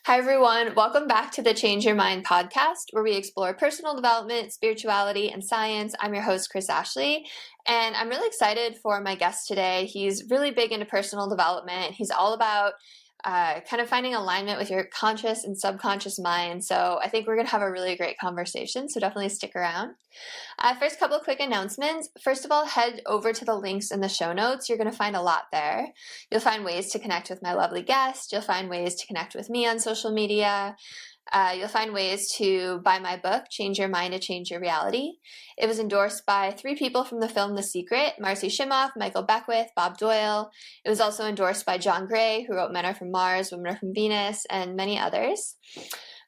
Hi, everyone. Welcome back to the Change Your Mind podcast, where we explore personal development, spirituality, and science. I'm your host, Kris Ashley, and I'm really excited for my guest today. He's really big into personal development. He's all about kind of finding alignment with your conscious and subconscious mind. So I think we're going to have a really great conversation, so definitely stick around. First, couple of quick announcements. First of all, head over to the links in the show notes. You're going to find a lot there. You'll find ways to connect with my lovely guest. You'll find ways to connect with me on social media. You'll find ways to buy my book, Change Your Mind to Change Your Reality. It was endorsed by 3 people from the film The Secret: Marcy Shimoff, Michael Beckwith, Bob Doyle. It was also endorsed by John Gray, who wrote Men Are From Mars, Women Are From Venus, and many others.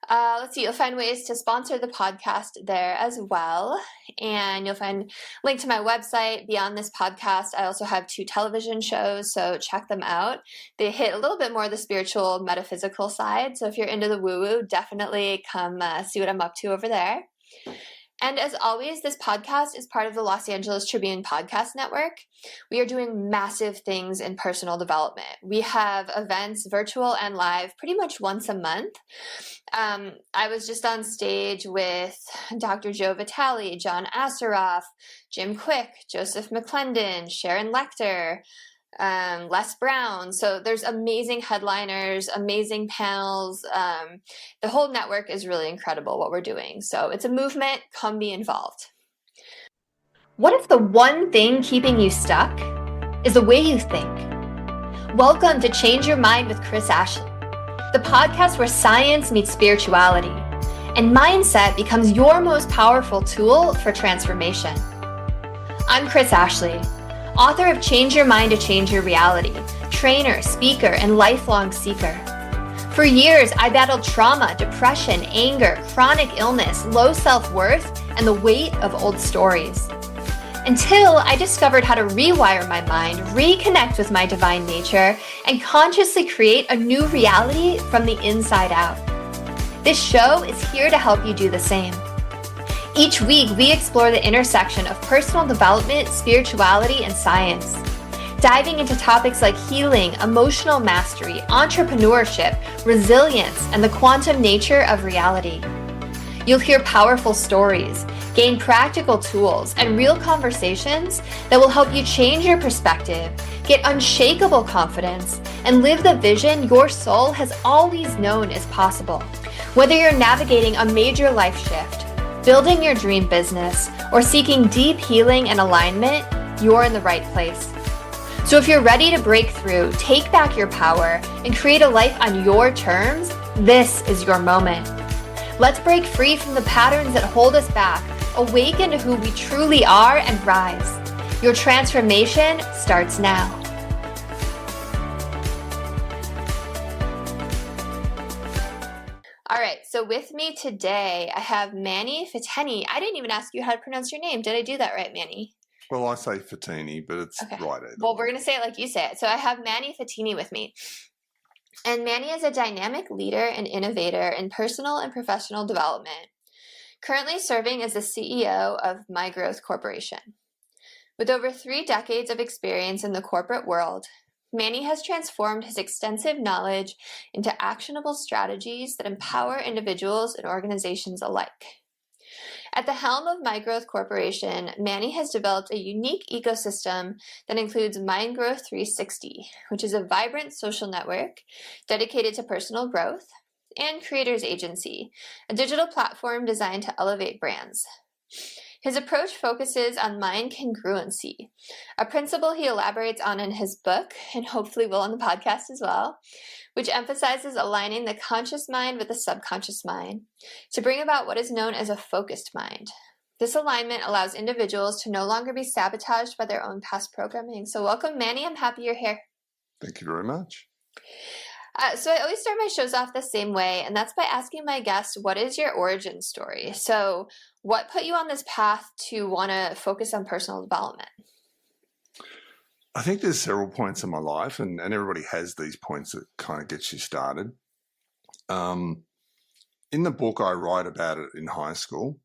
Let's see, you'll find ways to sponsor the podcast there as well. And you'll find a link to my website. Beyond this podcast, I also have 2 television shows, so check them out. They hit a little bit more the spiritual, metaphysical side. So if you're into the woo-woo, definitely come see what I'm up to over there. And as always, this podcast is part of the Los Angeles Tribune Podcast Network. We are doing massive things in personal development. We have events, virtual and live, pretty much once a month. I was just on stage with Dr. Joe Vitale, John Asseroff, Jim Quick, Joseph McClendon, Sharon Lecter, Les Brown. So there's amazing headliners, amazing panels. The whole network is really incredible what we're doing. So it's a movement. Come be involved. What if the one thing keeping you stuck is the way you think? Welcome to Change Your Mind with Kris Ashley, the podcast where science meets spirituality and mindset becomes your most powerful tool for transformation. I'm Kris Ashley, author of Change Your Mind to Change Your Reality, trainer, speaker, and lifelong seeker. For years, I battled trauma, depression, anger, chronic illness, low self-worth, and the weight of old stories. Until I discovered how to rewire my mind, reconnect with my divine nature, and consciously create a new reality from the inside out. This show is here to help you do the same. Each week, we explore the intersection of personal development, spirituality, and science, diving into topics like healing, emotional mastery, entrepreneurship, resilience, and the quantum nature of reality. You'll hear powerful stories, gain practical tools, and real conversations that will help you change your perspective, get unshakable confidence, and live the vision your soul has always known is possible. Whether you're navigating a major life shift, building your dream business, or seeking deep healing and alignment, you're in the right place. So if you're ready to break through, take back your power, and create a life on your terms, this is your moment. Let's break free from the patterns that hold us back, awaken to who we truly are, and rise. Your transformation starts now. All right, so with me today, I have Manny Fiteni. I didn't even ask you how to pronounce your name. Did I do that right, Manny? Well, I say Fiteni, but it's okay. Right. Well, we're going to say it like you say it. So I have Manny Fiteni with me. And Manny is a dynamic leader and innovator in personal and professional development, currently serving as the CEO of My Growth Corporation. With over 3 decades of experience in the corporate world, Manny has transformed his extensive knowledge into actionable strategies that empower individuals and organizations alike. At the helm of My Growth Corporation, Manny has developed a unique ecosystem that includes Mind Growth 360, which is a vibrant social network dedicated to personal growth, and Creators Agency, a digital platform designed to elevate brands. His approach focuses on mind congruency, a principle he elaborates on in his book, and hopefully will on the podcast as well, which emphasizes aligning the conscious mind with the subconscious mind to bring about what is known as a focused mind. This alignment allows individuals to no longer be sabotaged by their own past programming. So welcome, Manny. I'm happy you're here. Thank you very much. So I always start my shows off the same way, and that's by asking my guests, what is your origin story? So what put you on this path to want to focus on personal development? I think there's several points in my life, and everybody has these points that kind of gets you started. In the book, I write about it in high school.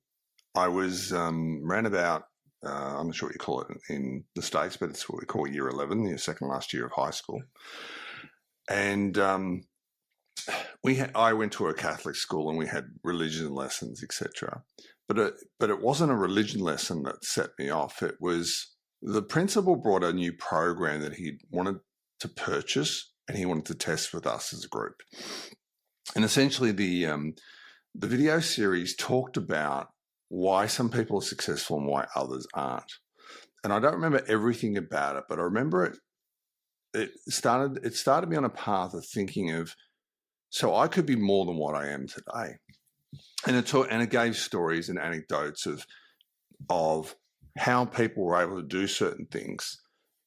I was ran about, I'm not sure what you call it in the States, but it's what we call year 11, the second last year of high school. And I went to a Catholic school and we had religion lessons, etc. But it wasn't a religion lesson that set me off. It was the principal brought a new program that he wanted to purchase and he wanted to test with us as a group. And essentially the video series talked about why some people are successful and why others aren't. And I don't remember everything about it, but I remember it started me on a path of thinking of, so I could be more than what I am today. And it gave stories and anecdotes of how people were able to do certain things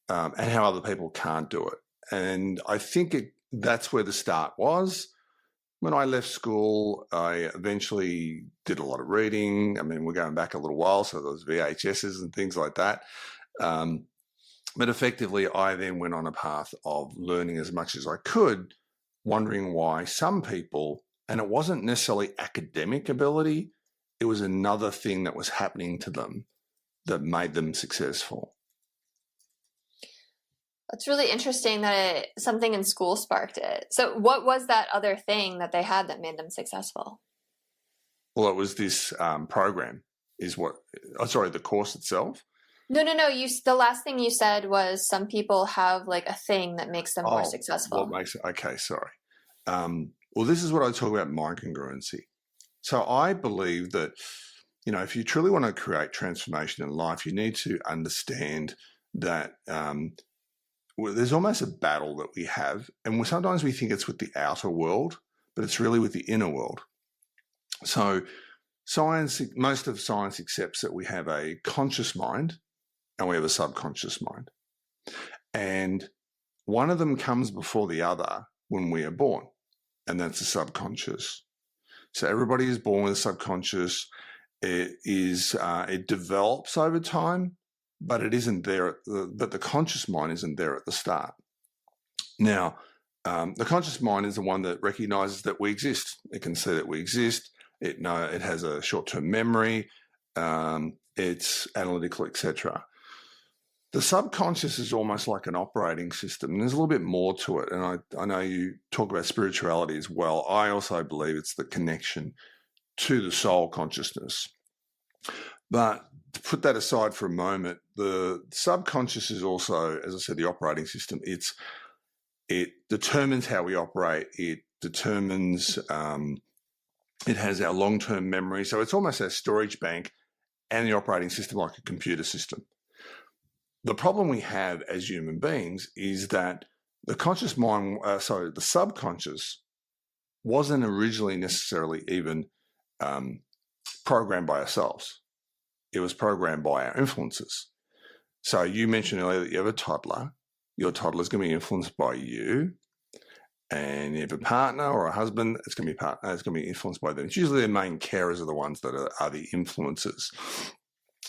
and how other people can't do it. And I think that's where the start was. When I left school, I eventually did a lot of reading. I mean, we're going back a little while, so there was VHSs and things like that. But effectively, I then went on a path of learning as much as I could, wondering why some people, and it wasn't necessarily academic ability, it was another thing that was happening to them that made them successful. It's really interesting that something in school sparked it. So what was that other thing that they had that made them successful? Well, it was this program the course itself. No. The last thing you said was some people have like a thing that makes them more successful. What makes it? Okay, sorry. Well, this is what I talk about mind congruency. So I believe that, if you truly want to create transformation in life, you need to understand that there's almost a battle that we have, and sometimes we think it's with the outer world, but it's really with the inner world. So most of science accepts that we have a conscious mind and we have a subconscious mind. And one of them comes before the other when we are born, and that's the subconscious. So everybody is born with a subconscious. It develops over time, but it isn't there. But the conscious mind isn't there at the start. Now, the conscious mind is the one that recognizes that we exist. It can see that we exist. It has a short-term memory. It's analytical, etc. The subconscious is almost like an operating system. And there's a little bit more to it. And I know you talk about spirituality as well. I also believe it's the connection to the soul consciousness. But to put that aside for a moment, the subconscious is also, as I said, the operating system. It determines how we operate. It determines, it has our long-term memory. So it's almost our storage bank and the operating system like a computer system. The problem we have as human beings is that the subconscious wasn't originally necessarily even programmed by ourselves. It was programmed by our influences. So you mentioned earlier that you have a toddler. Your toddler is going to be influenced by you, and you have a partner or a husband. It's going to be influenced by them. It's usually the main carers are the ones that are the influences.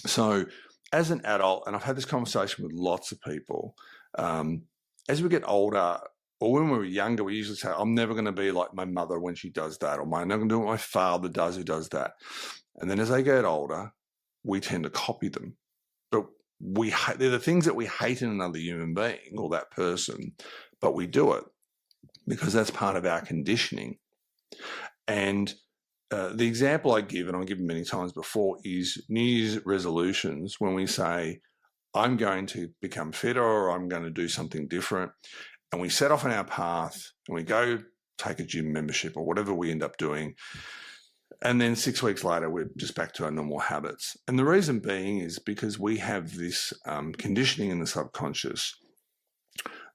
So as an adult, and I've had this conversation with lots of people, as we get older, or when we were younger, we usually say, I'm never going to be like my mother when she does that, or I'm never going to do what my father does who does that. And then as they get older, we tend to copy them. But they're the things that we hate in another human being or that person, but we do it because that's part of our conditioning. And the example I give, and I've given many times before, is New Year's resolutions. When we say, I'm going to become fitter or I'm going to do something different, and we set off on our path and we go take a gym membership or whatever we end up doing, and then 6 weeks later, we're just back to our normal habits. And the reason being is because we have this conditioning in the subconscious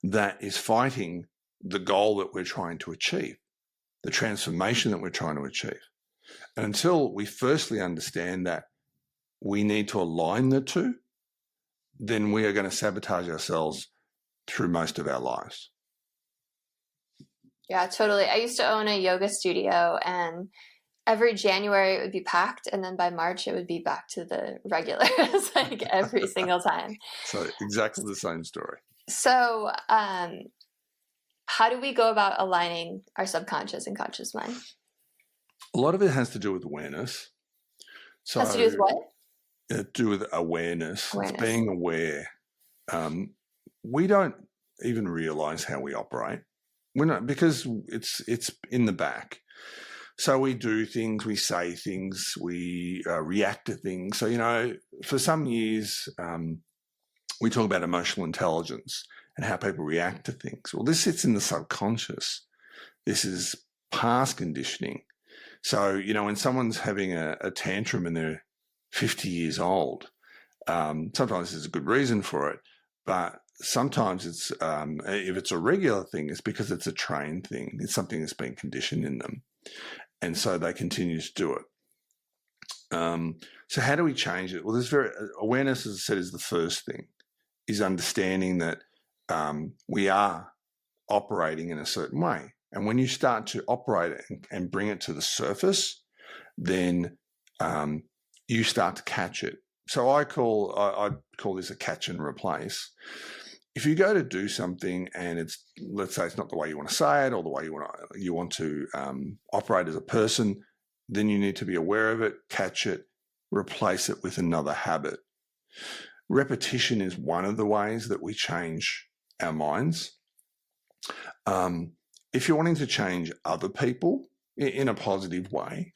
that is fighting the goal that we're trying to achieve, the transformation that we're trying to achieve. And until we firstly understand that we need to align the two, then we are going to sabotage ourselves through most of our lives. Yeah, totally. I used to own a yoga studio, and every January it would be packed, and then by March it would be back to the regulars, like every single time. So exactly the same story. So how do we go about aligning our subconscious and conscious mind? A lot of it has to do with awareness. So has to do with what? To do with awareness. It's being aware. We don't even realize how we operate. we're not, because it's in the back. So we do things, we say things, we react to things. So, for some years, we talk about emotional intelligence and how people react to things. Well, this sits in the subconscious. This is past conditioning. So, when someone's having a tantrum and they're 50 years old, sometimes there's a good reason for it, but sometimes it's, if it's a regular thing, it's because it's a trained thing. It's something that's been conditioned in them. And so they continue to do it. So how do we change it? Well, awareness, as I said, is the first thing, is understanding that we are operating in a certain way. And when you start to operate it and bring it to the surface, then you start to catch it. So I call this a catch and replace. If you go to do something and let's say it's not the way you want to say it or the way you want to operate as a person, then you need to be aware of it, catch it, replace it with another habit. Repetition is one of the ways that we change our minds. If you're wanting to change other people in a positive way,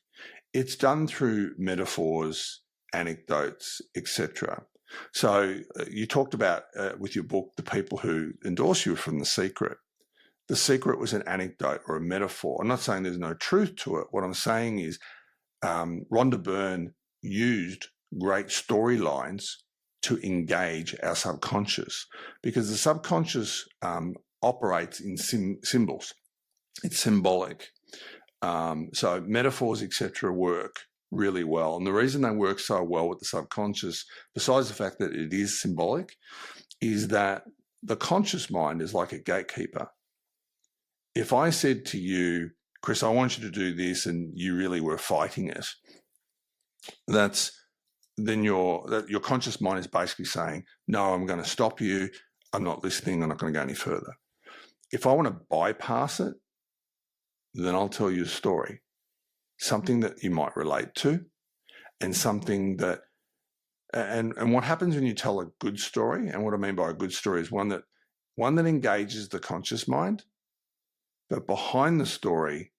it's done through metaphors, anecdotes, etc. So you talked about with your book the people who endorse you from The Secret. The Secret was an anecdote or a metaphor. I'm not saying there's no truth to it. What I'm saying is Rhonda Byrne used great storylines to engage our subconscious, because the subconscious operates in symbols. It's symbolic. So metaphors, etc., work really well. And the reason they work so well with the subconscious, besides the fact that it is symbolic, is that the conscious mind is like a gatekeeper. If I said to you, Kris, I want you to do this, and you really were fighting it, then your conscious mind is basically saying, no, I'm going to stop you. I'm not listening. I'm not going to go any further. If I want to bypass it, then I'll tell you a story, something that you might relate to, and something that, and what happens when you tell a good story, and what I mean by a good story is one that engages the conscious mind, but behind the story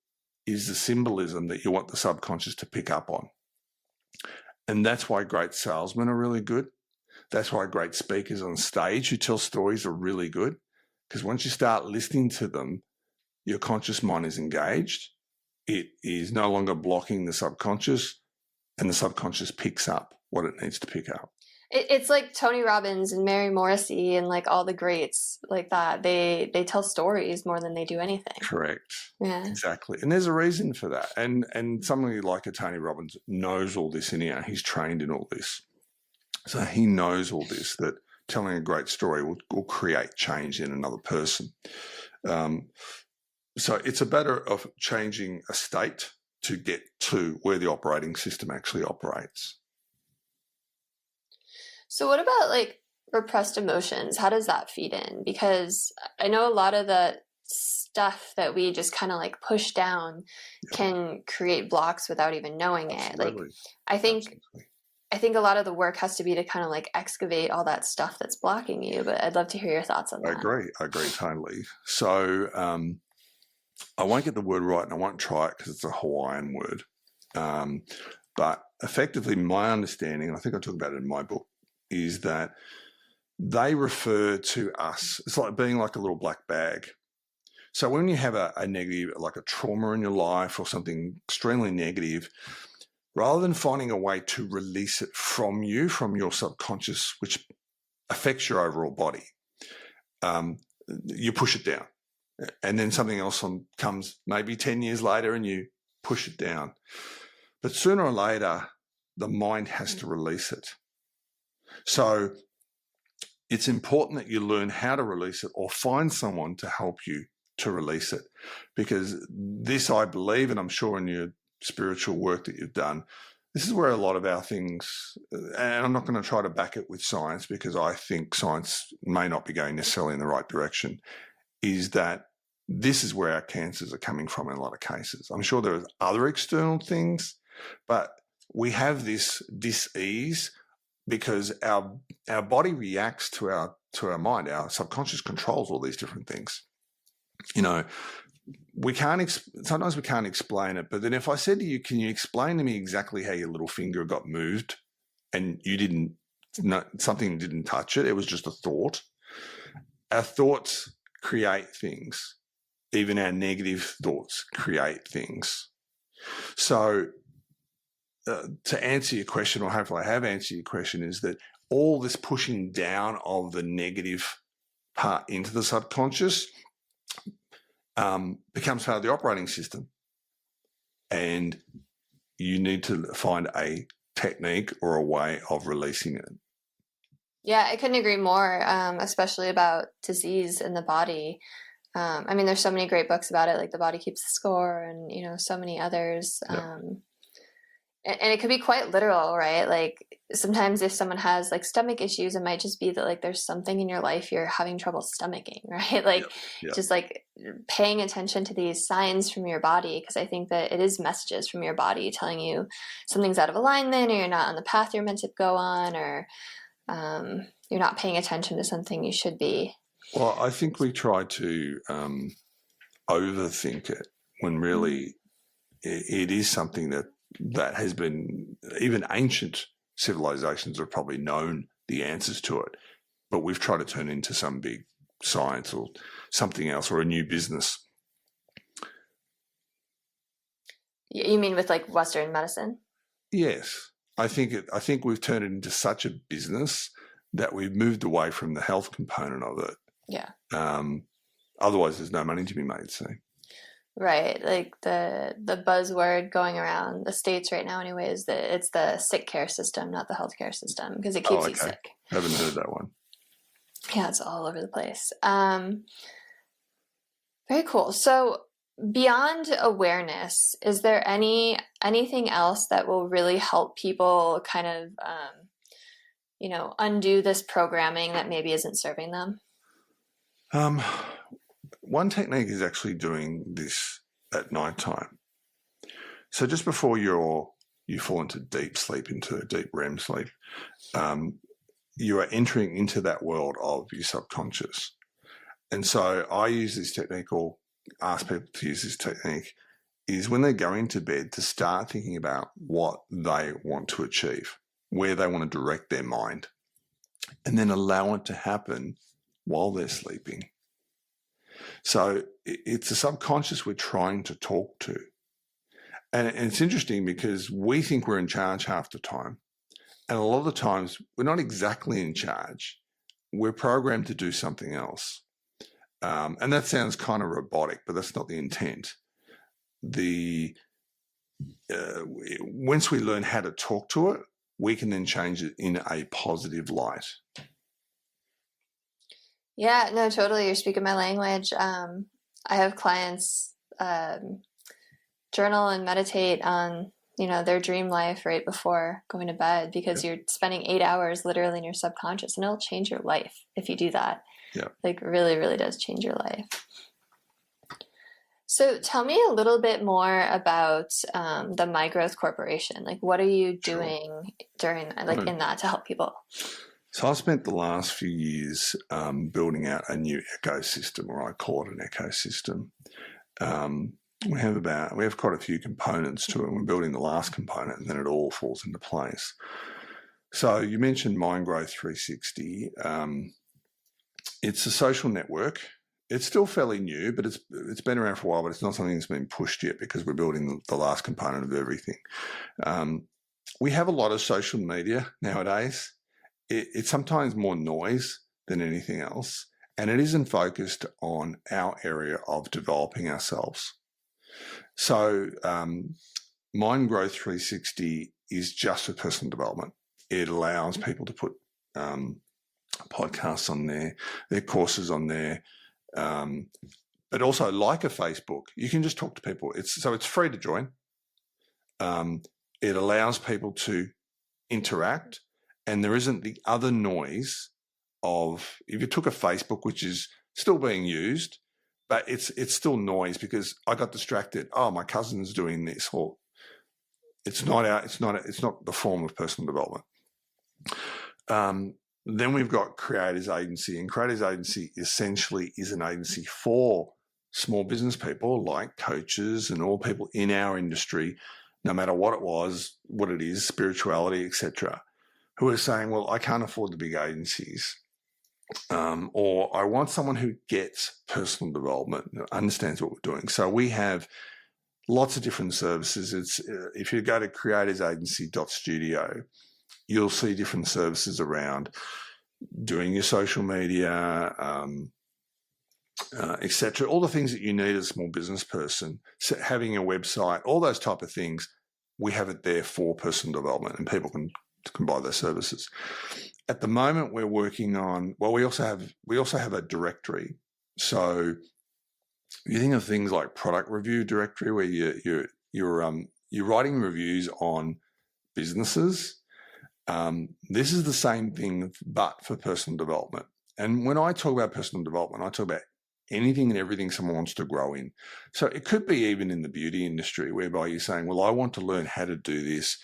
is the symbolism that you want the subconscious to pick up on. And that's why great salesmen are really good. That's why great speakers on stage who tell stories are really good, because once you start listening to them, your conscious mind is engaged. It is no longer blocking the subconscious, and the subconscious picks up what it needs to pick up. It's like Tony Robbins and Mary Morrissey and like all the greats like that. They tell stories more than they do anything. Correct. Yeah. Exactly. And there's a reason for that. And somebody like a Tony Robbins knows all this anyhow. He's trained in all this. So he knows all this, that telling a great story will create change in another person. So it's a matter of changing a state to get to where the operating system actually operates. So what about like repressed emotions? How does that feed in? Because I know a lot of the stuff that we just kind of like push down can create blocks without even knowing Absolutely. it. Like I think a lot of the work has to be to kind of like excavate all that stuff that's blocking you, but I'd love to hear your thoughts on that. I agree totally. So I won't get the word right, and I won't try it because it's a Hawaiian word. But effectively, my understanding, and I think I talk about it in my book, is that they refer to us. It's like being like a little black bag. So when you have a negative, like a trauma in your life or something extremely negative, rather than finding a way to release it from your subconscious, which affects your overall body, you push it down. And then something else comes maybe 10 years later and you push it down. But sooner or later, the mind has to release it. So it's important that you learn how to release it, or find someone to help you to release it. Because this, I believe, and I'm sure in your spiritual work that you've done, this is where a lot of our things, and I'm not going to try to back it with science because I think science may not be going necessarily in the right direction, is that this is where our cancers are coming from in a lot of cases. I'm sure there are other external things, but we have this dis-ease because our body reacts to our mind. Our subconscious controls all these different things. You know, sometimes we can't explain it, but then if I said to you, can you explain to me exactly how your little finger got moved and you didn't, something didn't touch it, it was just a thought. Our thoughts create things. Even our negative thoughts create things. So to answer your question, or hopefully I have answered your question, is that all this pushing down of the negative part into the subconscious becomes part of the operating system. And you need to find a technique or a way of releasing it. Yeah, I couldn't agree more, especially about disease in the body. I mean, there's so many great books about it, like The Body Keeps the Score and, so many others. Yeah. And it could be quite literal, right? Like sometimes if someone has like stomach issues, it might just be that like there's something in your life you're having trouble stomaching, right? Like just like paying attention to these signs from your body, because I think that it is messages from your body telling you something's out of alignment, or you're not on the path you're meant to go on, or you're not paying attention to something you should be. Well, I think we try to overthink it when really it is something that has been, even ancient civilizations have probably known the answers to it, but we've tried to turn it into some big science or something else, or a new business. You mean with like Western medicine? Yes. I think we've turned it into such a business that we've moved away from the health component of it. Yeah. Otherwise there's no money to be made, so. Right. Like the buzzword going around the States right now anyway is that it's the sick care system, not the healthcare system, because it keeps you sick. I haven't heard that one. Yeah, it's all over the place. Very cool. So beyond awareness, is there anything else that will really help people kind of, undo this programming that maybe isn't serving them? One technique is actually doing this at nighttime. So just before you fall into deep sleep, into deep REM sleep, you are entering into that world of your subconscious. And so I use this technique, or ask people to use this technique, is when they go into bed to start thinking about what they want to achieve, where they want to direct their mind, and then allow it to happen while they're sleeping. So it's the subconscious we're trying to talk to. And it's interesting because we think we're in charge half the time. And a lot of the times we're not exactly in charge. We're programmed to do something else. And that sounds kind of robotic, but that's not the intent. Once we learn how to talk to it, we can then change it in a positive light. Yeah, no, totally. You're speaking my language. I have clients journal and meditate on, their dream life right before going to bed, because you're spending 8 hours literally in your subconscious, and it'll change your life if you do that. Yeah. Like really, really does change your life. So tell me a little bit more about the My Growth Corporation. Like, what are you doing in that to help people? So I spent the last few years building out a new ecosystem, or I call it an ecosystem. We have quite a few components to it. We're building the last component, and then it all falls into place. So you mentioned Mind Growth 360. It's a social network. It's still fairly new, but it's been around for a while, but it's not something that's been pushed yet because we're building the last component of everything. We have a lot of social media nowadays. It's sometimes more noise than anything else, and it isn't focused on our area of developing ourselves. So Mind Growth 360 is just for personal development. It allows people to put podcasts on there, their courses on there, but also like a Facebook, you can just talk to people. It's free to join. It allows people to interact, and there isn't the other noise of, if you took a Facebook, which is still being used, but it's still noise because I got distracted. Oh, my cousin's doing this, or it's not the form of personal development. Then we've got Creators Agency, and Creators Agency essentially is an agency for small business people like coaches and all people in our industry, no matter what it was, what it is, spirituality, etc., who are saying, well, I can't afford the big agencies. Or I want someone who gets personal development, understands what we're doing. So we have lots of different services. It's if you go to creatorsagency.studio, you'll see different services around doing your social media, etc. All the things that you need as a small business person, so having a website, all those type of things, we have it there for personal development, and people can buy those services. At the moment, we're working on. Well, we also have a directory. So you think of things like product review directory, where you're writing reviews on businesses. This is the same thing, but for personal development. And when I talk about personal development, I talk about anything and everything someone wants to grow in. So it could be even in the beauty industry, whereby you're saying, well, I want to learn how to do this.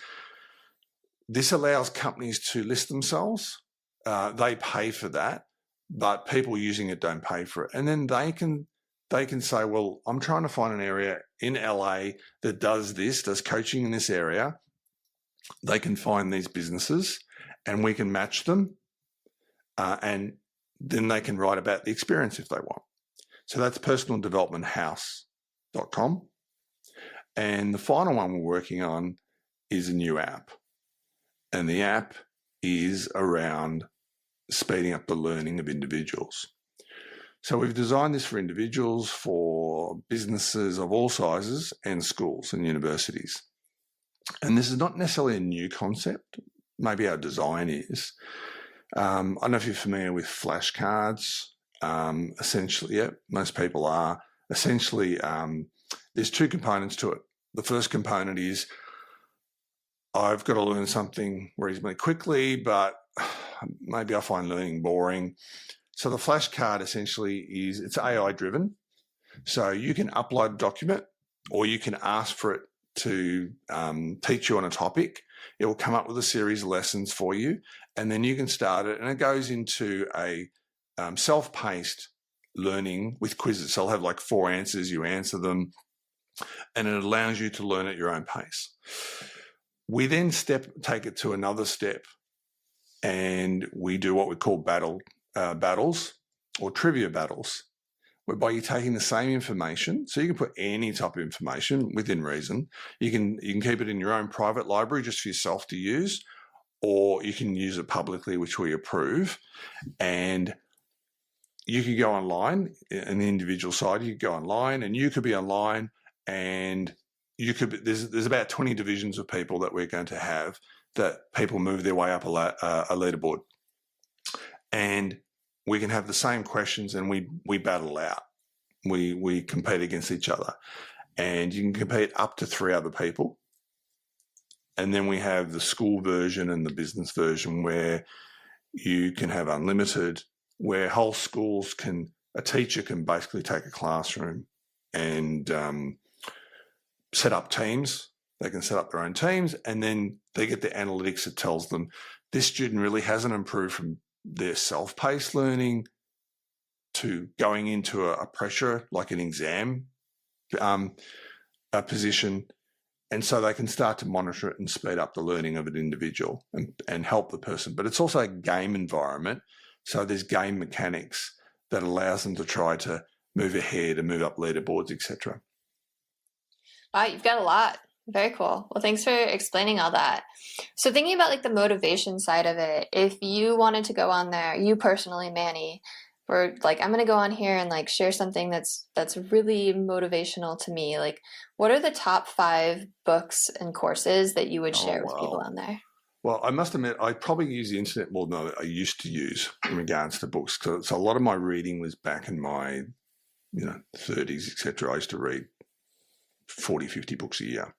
This allows companies to list themselves. They pay for that, but people using it don't pay for it. And then they can say, well, I'm trying to find an area in LA that does this, does coaching in this area. They can find these businesses and we can match them. And then they can write about the experience if they want. So that's personaldevelopmenthouse.com. And the final one we're working on is a new app. And the app is around speeding up the learning of individuals. So we've designed this for individuals, for businesses of all sizes, and schools and universities. And this is not necessarily a new concept. Maybe our design is. I don't know if you're familiar with flashcards. Essentially, yeah, most people are. Essentially, there's two components to it. The first component is I've got to learn something reasonably quickly, but maybe I find learning boring. So the flashcard essentially it's AI driven. So you can upload a document or you can ask for it to teach you on a topic. It will come up with a series of lessons for you, and then you can start it. And it goes into a self-paced learning with quizzes. So I'll have like 4 answers, you answer them, and it allows you to learn at your own pace. We then take it to another step, and we do what we call battles or trivia battles, whereby you're taking the same information. So you can put any type of information within reason. You can keep it in your own private library just for yourself to use, or you can use it publicly, which we approve. And you could go online in the individual side. You could go online, and you could be online, and there's about 20 divisions of people that we're going to have, that people move their way up a leaderboard, and we can have the same questions, and we battle out. We compete against each other, and you can compete up to 3 other people. And then we have the school version and the business version, where you can have unlimited, where whole schools a teacher can basically take a classroom and set up teams. They can set up their own teams, and then they get the analytics that tells them this student really hasn't improved from their self-paced learning to going into a pressure, like an exam position. And so they can start to monitor it and speed up the learning of an individual and help the person. But it's also a game environment. So there's game mechanics that allows them to try to move ahead and move up leaderboards, etc. Wow, you've got a lot. Very cool. Well, thanks for explaining all that. So thinking about like the motivation side of it, if you wanted to go on there, you personally, Manny, were like, I'm going to go on here and like share something that's really motivational to me. Like, what are the top 5 books and courses that you would share with people on there? Well, I must admit, I probably use the internet more than I used to use in regards to books. So a lot of my reading was back in my 30s, etc. I used to read 40, 50 books a year.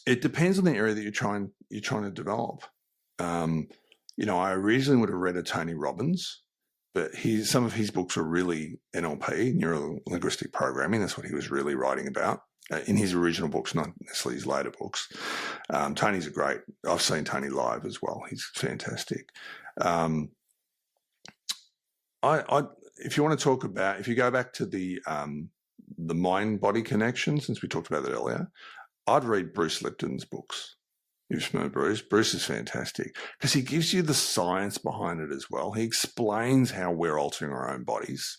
It depends on the area that you're trying to develop. I originally would have read a Tony Robbins, but some of his books were really NLP, neuro-linguistic programming. That's what he was really writing about in his original books, not necessarily his later books. Tony's great. I've seen Tony live as well. He's fantastic. if you want to talk about, if you go back to the mind-body connection, since we talked about that earlier, I'd read Bruce Lipton's books. You've met Bruce. Bruce is fantastic because he gives you the science behind it as well. He explains how we're altering our own bodies.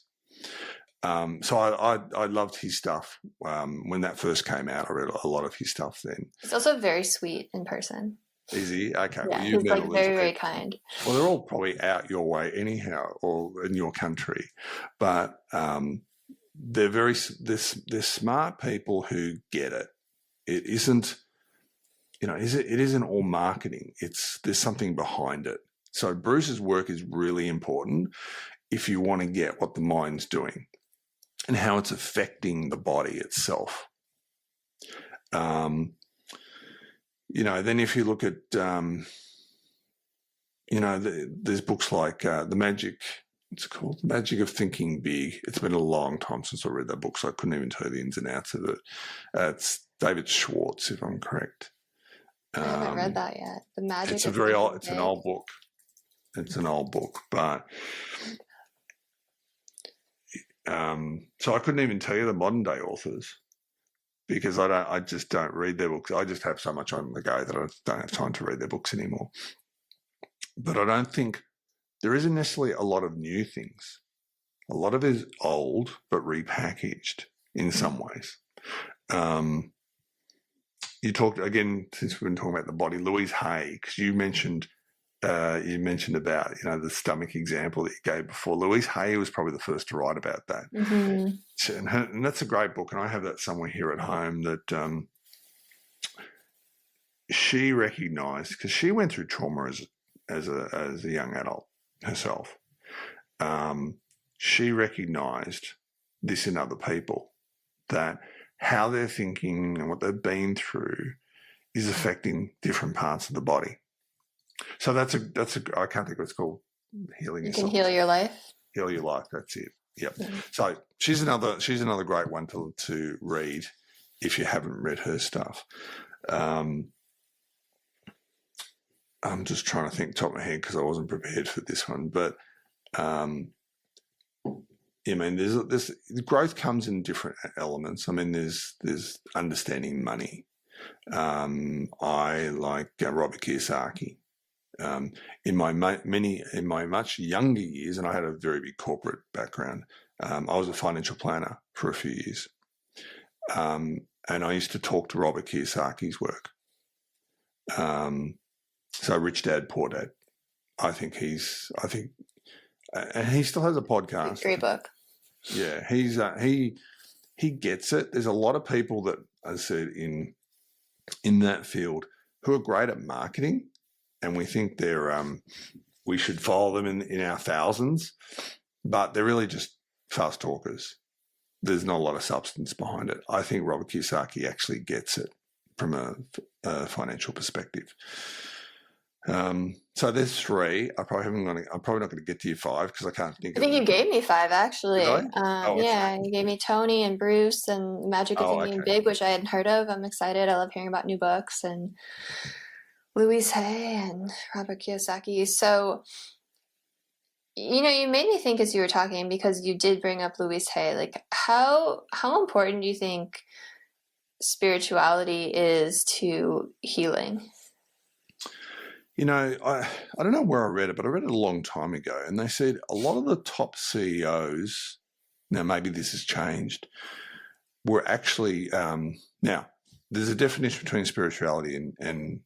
So I loved his stuff when that first came out. I read a lot of his stuff then. He's also very sweet in person. Is he? Okay. Yeah, he's like very, very kind. Well, they're all probably out your way anyhow, or in your country, but they're smart people who get it. It isn't, it isn't all marketing. There's something behind it. So Bruce's work is really important if you want to get what the mind's doing and how it's affecting the body itself. Then if you look at, there's books like The Magic, it's called The Magic of Thinking Big. It's been a long time since I read that book, so I couldn't even tell you the ins and outs of it. It's David Schwartz, if I'm correct. I haven't read that yet. The Magic. It's an old book. It's an old book, but so I couldn't even tell you the modern day authors because I just don't read their books. I just have so much on the go that I don't have time to read their books anymore. But I don't think there isn't necessarily a lot of new things. A lot of it is old but repackaged in some ways. You talked again, since we've been talking about the body, Louise Hay, because you mentioned about the stomach example that you gave before. Louise Hay was probably the first to write about that, and that's a great book. And I have that somewhere here at home that she recognised because she went through trauma as a young adult herself. She recognised this in other people, that how they're thinking and what they've been through is affecting different parts of the body. So that's a I can't think what it's called. Healing You yourself. can heal your life. Heal your life. That's it. Yep. Yeah. So she's another great one to read if you haven't read her stuff. I'm just trying to think top of my head because I wasn't prepared for this one, but there's growth comes in different elements. I mean, there's understanding money. I like Robert Kiyosaki. In my much younger years, and I had a very big corporate background, I was a financial planner for a few years, and I used to talk to Robert Kiyosaki's work. So Rich Dad, Poor Dad. And he still has a podcast. Great book. Yeah, he gets it. There's a lot of people that, as I said, in that field who are great at marketing, and we think we should follow them in our thousands, but they're really just fast talkers. There's not a lot of substance behind it. I think Robert Kiyosaki actually gets it from a financial perspective. So there's three. I'm probably not going to get to your five because I can't think. I think you gave me five actually. Did I? Yeah, you gave me Tony and Bruce and Magic of Thinking Big, which I hadn't heard of. I'm excited. I love hearing about new books, and Louise Hay and Robert Kiyosaki. So, you made me think as you were talking, because you did bring up Louise Hay. Like, how important do you think spirituality is to healing? I don't know where I read it, but I read it a long time ago, and they said a lot of the top CEOs, now maybe this has changed, were actually, now there's a definition between spirituality and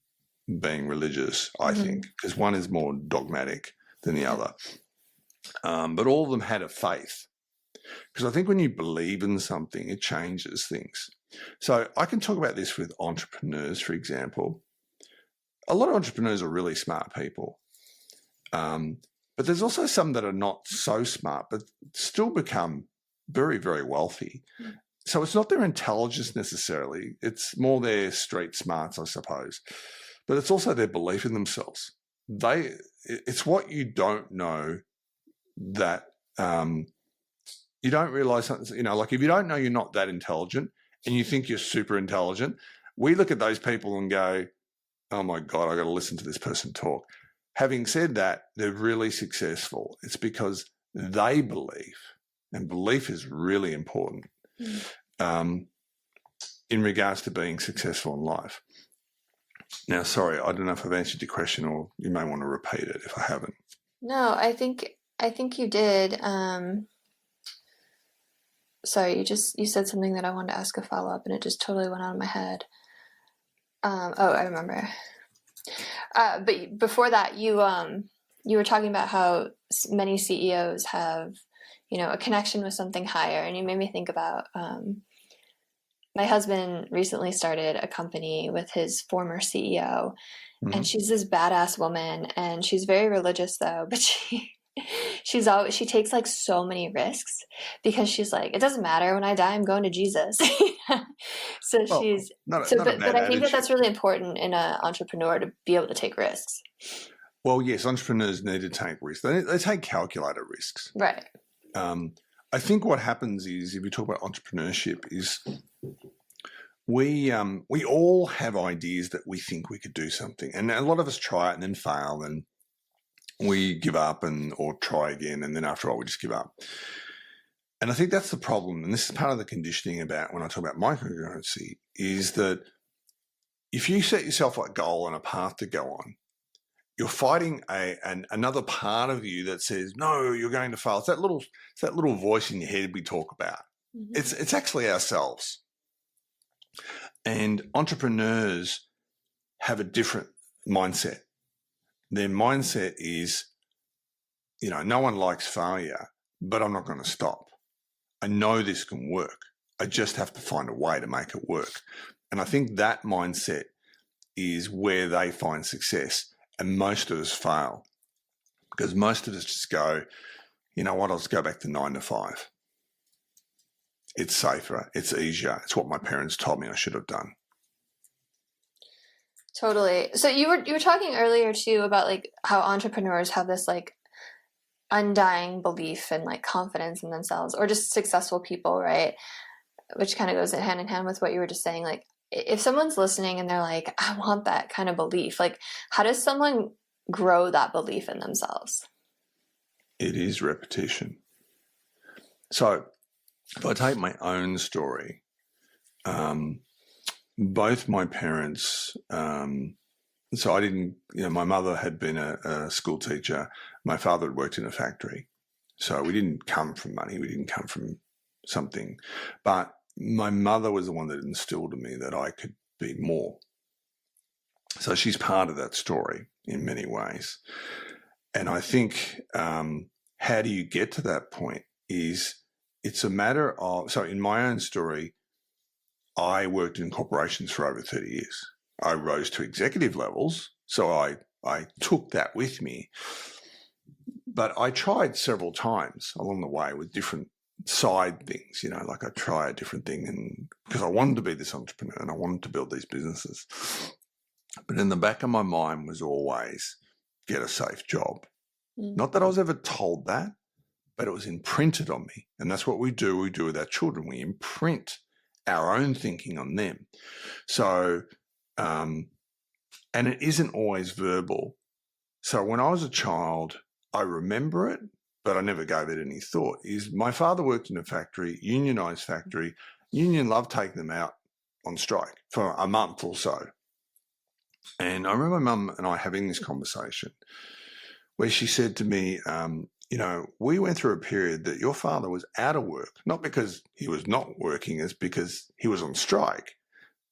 being religious, I think, because one is more dogmatic than the other. But all of them had a faith, because I think when you believe in something, it changes things. So I can talk about this with entrepreneurs, for example. A lot of entrepreneurs are really smart people, but there's also some that are not so smart but still become very, very wealthy. So it's not their intelligence necessarily. It's more their street smarts, I suppose. But it's also their belief in themselves. It's what you don't know that you don't realise something. Like if you don't know you're not that intelligent and you think you're super intelligent, we look at those people and go, oh my God, I got to listen to this person talk. Having said that, they're really successful. It's because they believe, and belief is really important in regards to being successful in life. Now, sorry, I don't know if I've answered your question, or you may want to repeat it if I haven't. No, I think you did. Sorry, you said something that I wanted to ask a follow-up, and it just totally went out of my head. I remember. But before that, you were talking about how many CEOs have, a connection with something higher, and you made me think about my husband recently started a company with his former CEO, and she's this badass woman, and she's very religious though, but she takes like so many risks because she's like, it doesn't matter, when I die, I'm going to Jesus. So but I think that's really important in an entrepreneur, to be able to take risks. Well, yes, entrepreneurs need to take risks. They take calculated risks. Right. I think what happens is, if you talk about entrepreneurship, is we all have ideas that we think we could do something, and a lot of us try it and then fail, and we give up or try again, and then after all we just give up. And I think that's the problem, and this is part of the conditioning about when I talk about microcongruency, is that if you set yourself a goal and a path to go on, you're fighting another part of you that says, no, you're going to fail. It's that little voice in your head we talk about. Mm-hmm. It's actually ourselves. And entrepreneurs have a different mindset. Their mindset is, no one likes failure, but I'm not going to stop. I know this can work. I just have to find a way to make it work. And I think that mindset is where they find success. And most of us fail because most of us just go, you know what, I'll just go back to 9 to 5. It's safer. It's easier. It's what my parents told me I should have done. Totally. So you were talking earlier too about like how entrepreneurs have this like undying belief and like confidence in themselves, or just successful people, right? Which kind of goes hand in hand with what you were just saying. Like, if someone's listening and they're like, I want that kind of belief, like, how does someone grow that belief in themselves? It is repetition. So if I take my own story, both my parents, so I didn't, my mother had been a school teacher. My father had worked in a factory. So we didn't come from money. We didn't come from something. But my mother was the one that instilled in me that I could be more. So she's part of that story in many ways. And I think how do you get to that point is it's a matter of, so in my own story, I worked in corporations for over 30 years. I rose to executive levels, so I took that with me. But I tried several times along the way with different side things, like I try a different thing, and because I wanted to be this entrepreneur and I wanted to build these businesses. But in the back of my mind was always get a safe job. Not that I was ever told that, but it was imprinted on me. And that's what we do with our children. We imprint our own thinking on them. So, and it isn't always verbal. So when I was a child, I remember it, but I never gave it any thought. My father worked in a factory, unionized factory. Union loved taking them out on strike for a month or so. And I remember Mum and I having this conversation where she said to me, we went through a period that your father was out of work, not because he was not working, it's because he was on strike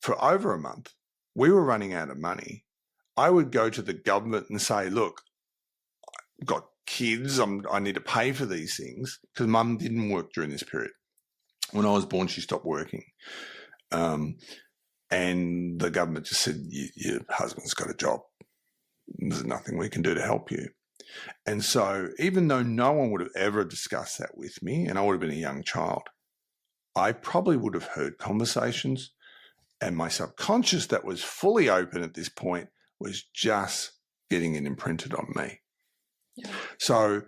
for over a month. We were running out of money. I would go to the government and say, look, I've got kids, I need to pay for these things, because Mum didn't work during this period. When I was born, she stopped working. And the government just said, your husband's got a job. There's nothing we can do to help you. And so even though no one would have ever discussed that with me, and I would have been a young child, I probably would have heard conversations, and my subconscious that was fully open at this point was just getting it imprinted on me. Yeah. So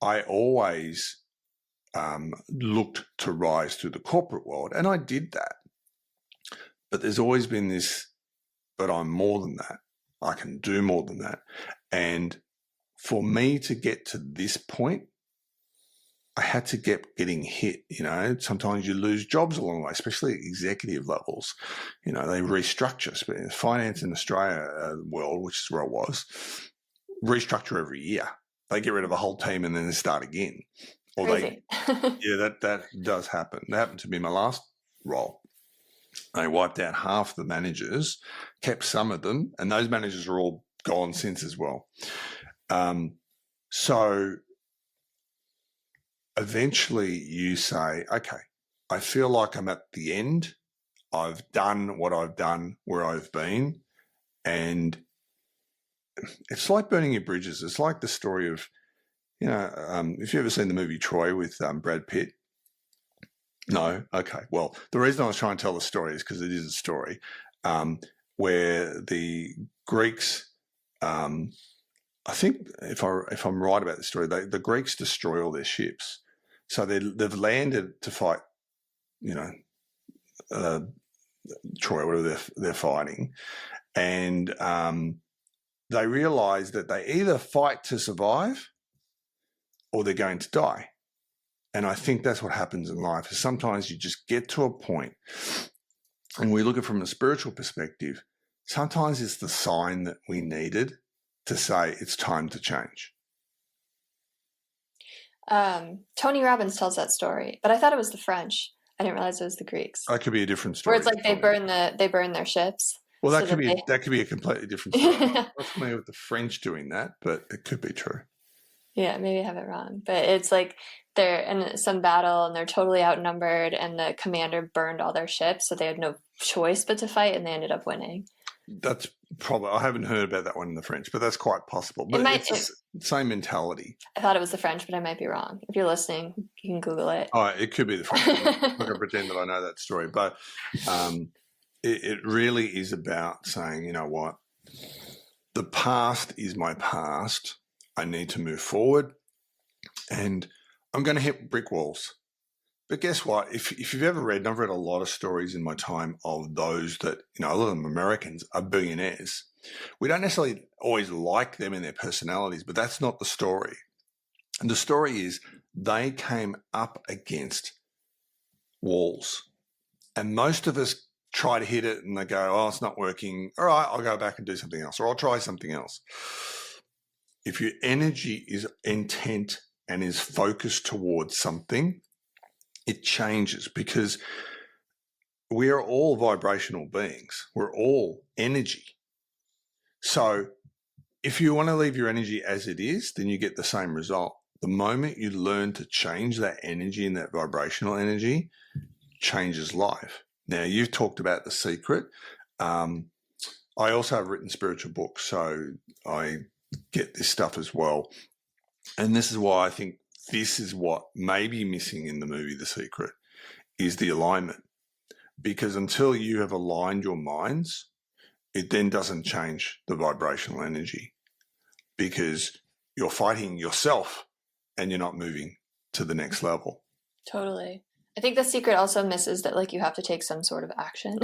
I always looked to rise through the corporate world, and I did that. But there's always been this, but I'm more than that. I can do more than that. And for me to get to this point, I had to getting hit. Sometimes you lose jobs along the way, especially at executive levels. They restructure. Finance in Australia world, which is where I was, restructure every year. They get rid of a whole team and then they start again. Or Crazy. that does happen. That happened to me in my last role. They wiped out half the managers, kept some of them, and those managers are all gone since as well. So eventually you say, okay, I feel like I'm at the end. I've done what I've done where I've been. And it's like burning your bridges. It's like the story of, if you've ever seen the movie Troy with Brad Pitt. No? Okay. Well, the reason I was trying to tell the story is because it is a story where the Greeks, I think if I'm right about the story, the Greeks destroy all their ships. So they've landed to fight, Troy, whatever they're fighting. And they realise that they either fight to survive or they're going to die. And I think that's what happens in life, is sometimes you just get to a point, and we look at it from a spiritual perspective, sometimes it's the sign that we needed to say it's time to change. Tony Robbins tells that story, but I thought it was the French. I didn't realize it was the Greeks. That could be a different story. Where it's like they burn their ships. Well, that could be a completely different story. I'm not familiar with the French doing that, but it could be true. Yeah, maybe I have it wrong. But it's like they're in some battle and they're totally outnumbered and the commander burned all their ships, so they had no choice but to fight, and they ended up winning. That's probably, I haven't heard about that one in the French, but that's quite possible. But it's the same mentality. I thought it was the French, but I might be wrong. If you're listening, you can Google it. Oh, it could be the French. I'm not going to pretend that I know that story. But it really is about saying, you know what, the past is my past. I need to move forward, and I'm going to hit brick walls. But guess what? If you've ever read, and I've read a lot of stories in my time of those that, a lot of them Americans are billionaires. We don't necessarily always like them and their personalities, but that's not the story. And the story is they came up against walls. And most of us try to hit it and they go, oh, it's not working. All right, I'll go back and do something else, or I'll try something else. If your energy is intent and is focused towards something, it changes, because we are all vibrational beings. We're all energy. So if you want to leave your energy as it is, then you get the same result. The moment you learn to change that energy and that vibrational energy, changes life. Now, you've talked about The Secret. I also have written spiritual books, so I get this stuff as well. And this is why I think this is what may be missing in the movie The Secret, is the alignment. Because until you have aligned your minds, it then doesn't change the vibrational energy, because you're fighting yourself and you're not moving to the next level. Totally. I think The Secret also misses that, like, you have to take some sort of action.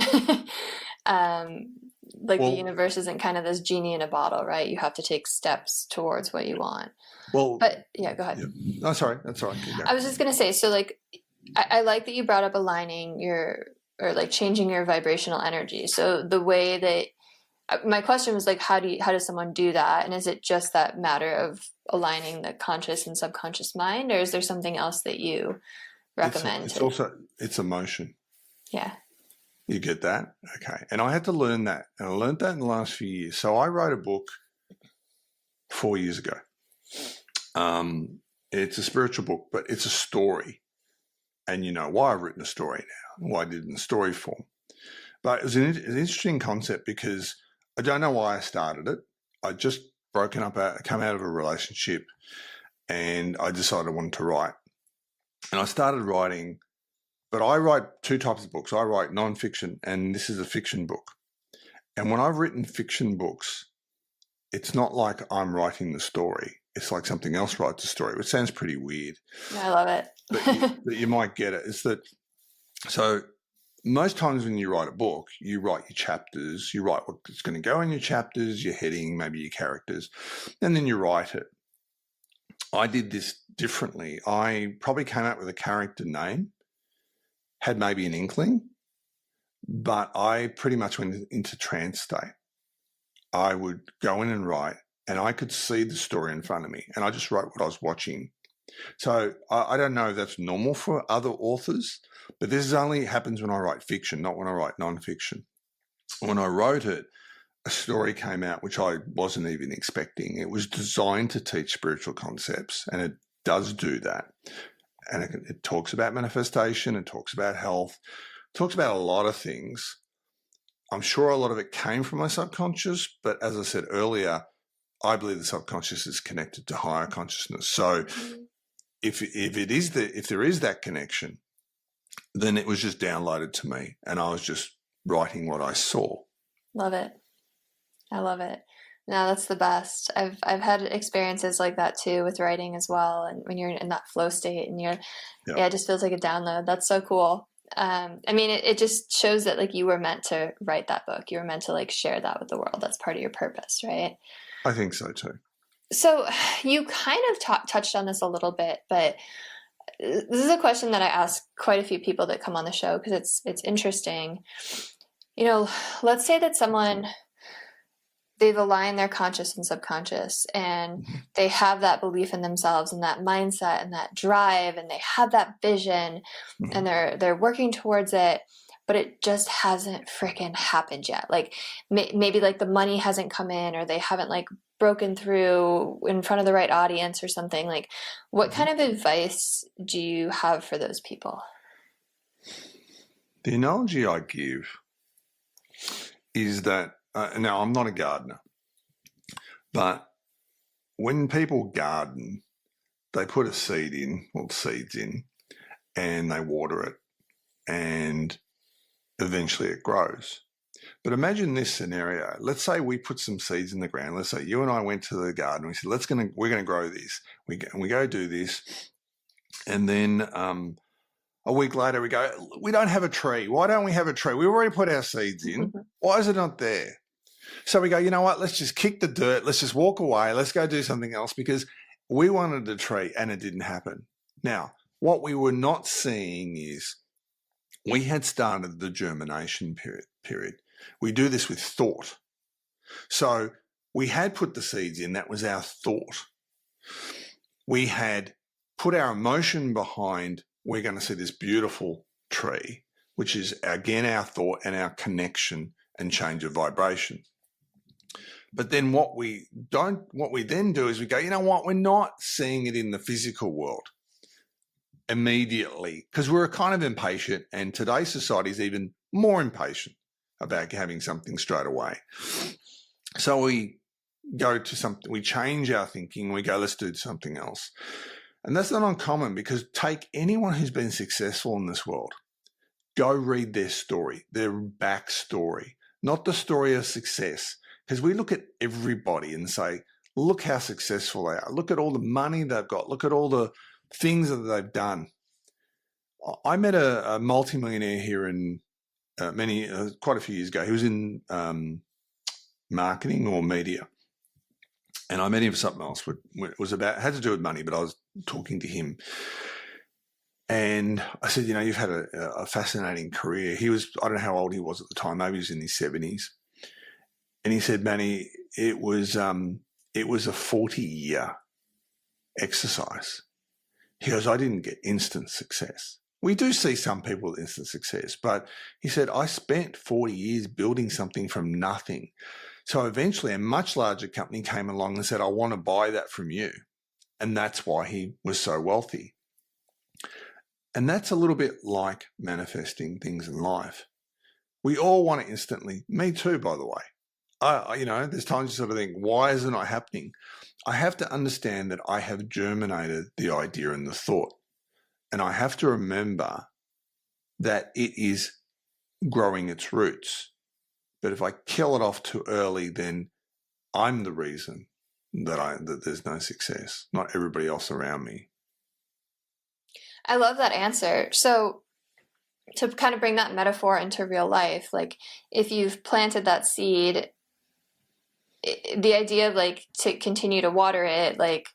The universe isn't kind of this genie in a bottle, right? You have to take steps towards what you want. But yeah, go ahead. Yeah. No, sorry. That's all right. I was just going to say, so like, I like that you brought up aligning changing your vibrational energy. So the way that, my question was like, how does someone do that? And is it just that matter of aligning the conscious and subconscious mind, or is there something else that you recommend? It's emotion. Yeah. You get that? Okay. And I had to learn that. And I learned that in the last few years. So I wrote a book 4 years ago. It's a spiritual book, but it's a story. And you know why I've written a story now, why I did it in story form. But it was an interesting concept, because I don't know why I started it. I just come out of a relationship, and I decided I wanted to write. And I started writing, but I write two types of books. I write nonfiction, and this is a fiction book. And when I've written fiction books, it's not like I'm writing the story. It's like something else writes the story, which sounds pretty weird. I love it. but you might get it. It's that, so most times when you write a book, you write your chapters, you write what's going to go in your chapters, your heading, maybe your characters, and then you write it. I did this differently. I probably came up with a character name, had maybe an inkling, but I pretty much went into trance state. I would go in and write, and I could see the story in front of me, and I just wrote what I was watching. So I don't know if that's normal for other authors, but this only happens when I write fiction, not when I write nonfiction. When I wrote it, a story came out which I wasn't even expecting. It was designed to teach spiritual concepts, and it does do that. And it talks about manifestation, it talks about health, it talks about a lot of things. I'm sure a lot of it came from my subconscious, but as I said earlier, I believe the subconscious is connected to higher consciousness. So if there is that connection, then it was just downloaded to me, and I was just writing what I saw. Love it. I love it. No, that's the best. I've had experiences like that too with writing as well. And when you're in that flow state and yeah, it just feels like a download. That's so cool. I mean, it just shows that like you were meant to write that book. You were meant to like share that with the world. That's part of your purpose, right? I think so too. So you kind of touched on this a little bit, but this is a question that I ask quite a few people that come on the show because it's interesting. You know, let's say that someone, they've aligned their conscious and subconscious, and they have that belief in themselves and that mindset and that drive, and they have that vision, and they're working towards it, but it just hasn't freaking happened yet. Like maybe like the money hasn't come in, or they haven't like broken through in front of the right audience or something. Like, what kind of advice do you have for those people? The analogy I give is that now, I'm not a gardener, but when people garden, they put a seed in, or seeds in, and they water it, and eventually it grows. But imagine this scenario. Let's say we put some seeds in the ground. Let's say you and I went to the garden. We said, we're going to grow this. We go do this, and then a week later we go, we don't have a tree. Why don't we have a tree? We already put our seeds in. Why is it not there? So we go, you know what, let's just kick the dirt. Let's just walk away. Let's go do something else because we wanted a tree and it didn't happen. Now, what we were not seeing is we had started the germination period. We do this with thought. So we had put the seeds in. That was our thought. We had put our emotion behind, we're going to see this beautiful tree, which is, again, our thought and our connection and change of vibration. But then what we then do is we go, you know what, we're not seeing it in the physical world immediately because we're kind of impatient, and today's society is even more impatient about having something straight away. So we go to something, we change our thinking, we go, let's do something else. And that's not uncommon because take anyone who's been successful in this world, go read their story, their backstory, not the story of success. Because we look at everybody and say, look how successful they are. Look at all the money they've got. Look at all the things that they've done. I met a multimillionaire here in quite a few years ago. He was in marketing or media. And I met him for something else. It was had to do with money, but I was talking to him. And I said, you know, you've had a fascinating career. He was, I don't know how old he was at the time. Maybe he was in his 70s. And he said, Manny, it was a 40-year exercise. He goes, I didn't get instant success. We do see some people with instant success, but he said, I spent 40 years building something from nothing. So eventually a much larger company came along and said, I want to buy that from you. And that's why he was so wealthy. And that's a little bit like manifesting things in life. We all want it instantly. Me too, by the way. There's times you sort of think, why is it not happening? I have to understand that I have germinated the idea and the thought. And I have to remember that it is growing its roots. But if I kill it off too early, then I'm the reason that there's no success, not everybody else around me. I love that answer. So to kind of bring that metaphor into real life, like if you've planted that seed, the idea of like to continue to water it, like